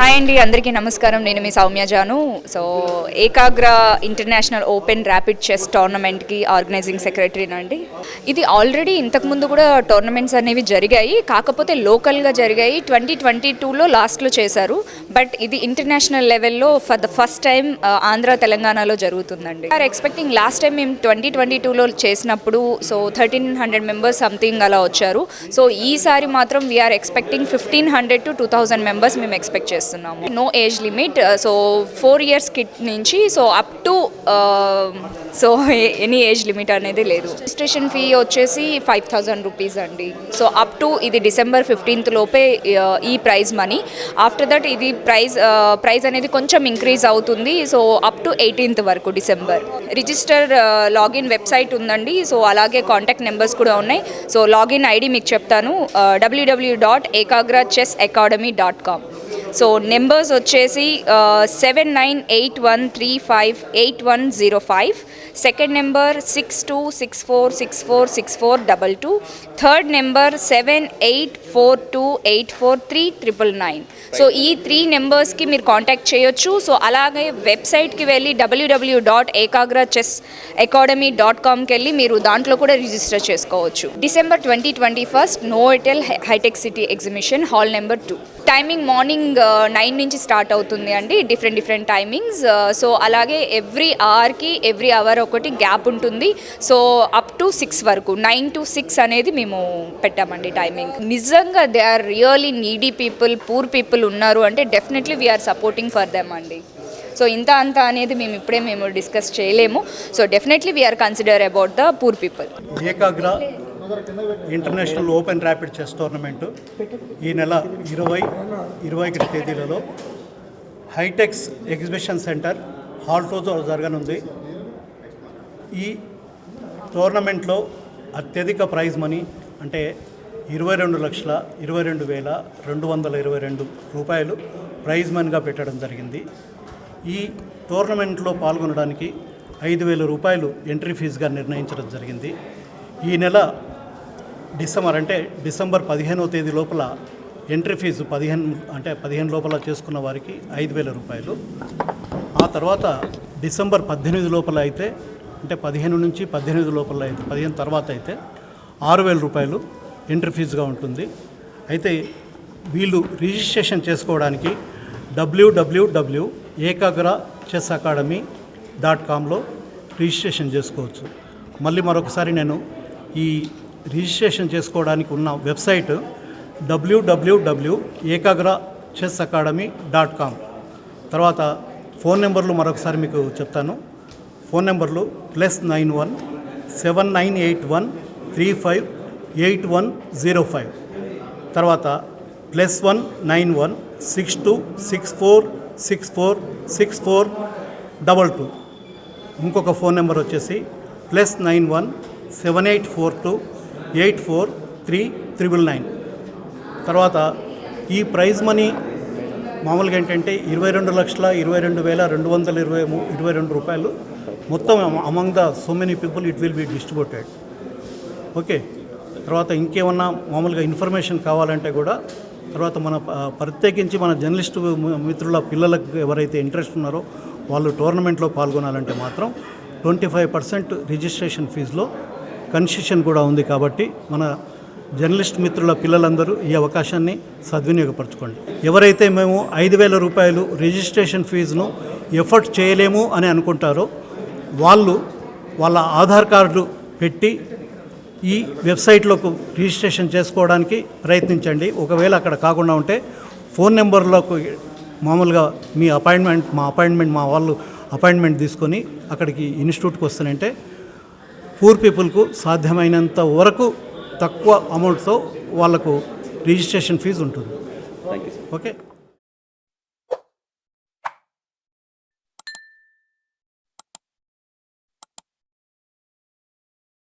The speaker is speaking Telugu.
హాయ్ అండి, అందరికీ నమస్కారం. నేను మీ Soumya Janu. So Ekagra international open rapid chess టోర్నమెంట్కి ఆర్గనైజింగ్ సెక్రటరీనండి. ఇది ఆల్రెడీ ఇంతకుముందు కూడా టోర్నమెంట్స్ అనేవి జరిగాయి, కాకపోతే లోకల్గా జరిగాయి. 2022లో లాస్ట్లో చేశారు. బట్ ఇది ఇంటర్నేషనల్ లెవెల్లో for the first time Andhra తెలంగాణలో జరుగుతుందండి. ఆర్ ఎక్స్పెక్టింగ్ లాస్ట్ టైం మేము 2022లో చేసినప్పుడు 1300 మెంబర్స్ సంథింగ్ అలా వచ్చారు. సో ఈసారి మాత్రం వీఆర్ ఎక్స్పెక్టింగ్ 1500 to 2000 మెంబర్స్ మేము ఎక్స్పెక్ట్ చేస్తున్నాము. No age limit. So 4 years kid నుంచి up to any age limit అనేది లేదు. రిజిస్ట్రేషన్ ఫీ వచ్చేసి 5000 రూపీస్ అండి. సో అప్ టు ఇది December 15th లోపే ఈ ప్రైజ్ మనీ. ఆఫ్టర్ దట్ ఇది ప్రైజ్ అనేది కొంచెం ఇంక్రీజ్ అవుతుంది. సో అప్ టు 18th వరకు December. రిజిస్టర్ లాగిన్ వెబ్సైట్ ఉందండి. సో అలాగే కాంటాక్ట్ నెంబర్స్ కూడా ఉన్నాయి. సో లాగిన్ ఐడి మీకు చెప్తాను, www.ekagrachessacademy.com. సో నెంబర్స్ వచ్చేసి 7981358105, second number 6264646462, third number 7842843999. So ఈ 3 నెంబర్స్కి మీరు కాంటాక్ట్ చేయొచ్చు. సో అలాగే వెబ్సైట్కి వెళ్ళి www.ekagrachessacademy.comకి వెళ్ళి మీరు దాంట్లో కూడా రిజిస్టర్ చేసుకోవచ్చు. December 2021 నోవోటెల్ హైటెక్ City exhibition, hall number 2. Timing morning 9 నుంచి స్టార్ట్ అవుతుంది అండి. Different timings. సో అలాగే ఎవ్రీ అవర్ ఒకటి గ్యాప్ ఉంటుంది. సో అప్ టు 6 వరకు, 9 to 6 అనేది మేము పెట్టామండి టైమింగ్. నిజంగా they are really needy people, poor people ఉన్నారు అంటే definitely we're supporting for them అండి. సో ఇంత అంత అనేది మేము డిస్కస్ చేయలేము. So definitely we're consider about the poor people. Ekagra international open rapid chess tournament ఈ నెల 20-21 తేదీలలో హైటెక్స్ ఎగ్జిబిషన్ సెంటర్, హాల్ 2లో జరగనుంది. ఈ టోర్నమెంట్లో అత్యధిక ప్రైజ్ మనీ అంటే 22,22,222 రూపాయలు ప్రైజ్ మనీగా పెట్టడం జరిగింది. ఈ టోర్నమెంట్లో పాల్గొనడానికి 5,000 రూపాయలు ఎంట్రీ ఫీజుగా నిర్ణయించడం జరిగింది. ఈ నెల డిసెంబర్ 15వ తేదీ లోపల ఎంట్రీ ఫీజు 15 లోపల చేసుకున్న వారికి 5,000 రూపాయలు. ఆ తర్వాత డిసెంబర్ 18 లోపల అయితే, అంటే 15 నుంచి 18 లోపల అయితే, 15 తర్వాత అయితే 6,000 రూపాయలు ఎంట్రీ ఫీజుగా ఉంటుంది. అయితే వీళ్ళు రిజిస్ట్రేషన్ చేసుకోవడానికి www.ekagrachessacademy.comలో రిజిస్ట్రేషన్ చేసుకోవచ్చు. మళ్ళీ మరొకసారి నేను ఈ రిజిస్ట్రేషన్ చేసుకోవడానికి ఉన్న వెబ్సైట్ www.ekagrachessacademy.com. తర్వాత ఫోన్ నెంబర్లు మరొకసారి మీకు చెప్తాను. ఫోన్ నెంబర్లు +91 7981358105, తర్వాత +191 6264646422. ఇంకొక ఫోన్ నెంబర్ వచ్చేసి +91 7842843999. తర్వాత ఈ ప్రైజ్ మనీ మామూలుగా ఏంటంటే 22,22,222 రూపాయలు మొత్తం among the so many people it will be distributed. Okay. తర్వాత ఇంకేమన్నా మామూలుగా ఇన్ఫర్మేషన్ కావాలంటే కూడా, తర్వాత మన ప్రత్యేకించి మన జర్నలిస్టు మిత్రుల పిల్లలకు ఎవరైతే ఇంట్రెస్ట్ ఉన్నారో వాళ్ళు టోర్నమెంట్లో పాల్గొనాలంటే మాత్రం 25% రిజిస్ట్రేషన్ ఫీజులో కన్సెషన్ కూడా ఉంది. కాబట్టి మన జర్నలిస్ట్ మిత్రుల పిల్లలందరూ ఈ అవకాశాన్ని సద్వినియోగపరచుకోండి. ఎవరైతే మేము 5,000 రూపాయలు రిజిస్ట్రేషన్ ఫీజును ఎఫర్ట్ చేయలేము అని అనుకుంటారో వాళ్ళు వాళ్ళ ఆధార్ కార్డు పెట్టి ఈ వెబ్సైట్లోకి రిజిస్ట్రేషన్ చేసుకోవడానికి ప్రయత్నించండి. ఒకవేళ అక్కడ కాకుండా ఉంటే ఫోన్ నెంబర్లోకి మామూలుగా మా వాళ్ళు అపాయింట్మెంట్ తీసుకొని అక్కడికి ఇన్స్టిట్యూట్కి వస్తానంటే పూర్ పీపుల్కు సాధ్యమైనంత వరకు తక్కువ అమౌంట్తో వాళ్ళకు రిజిస్ట్రేషన్ ఫీజు ఉంటుంది. ఓకే.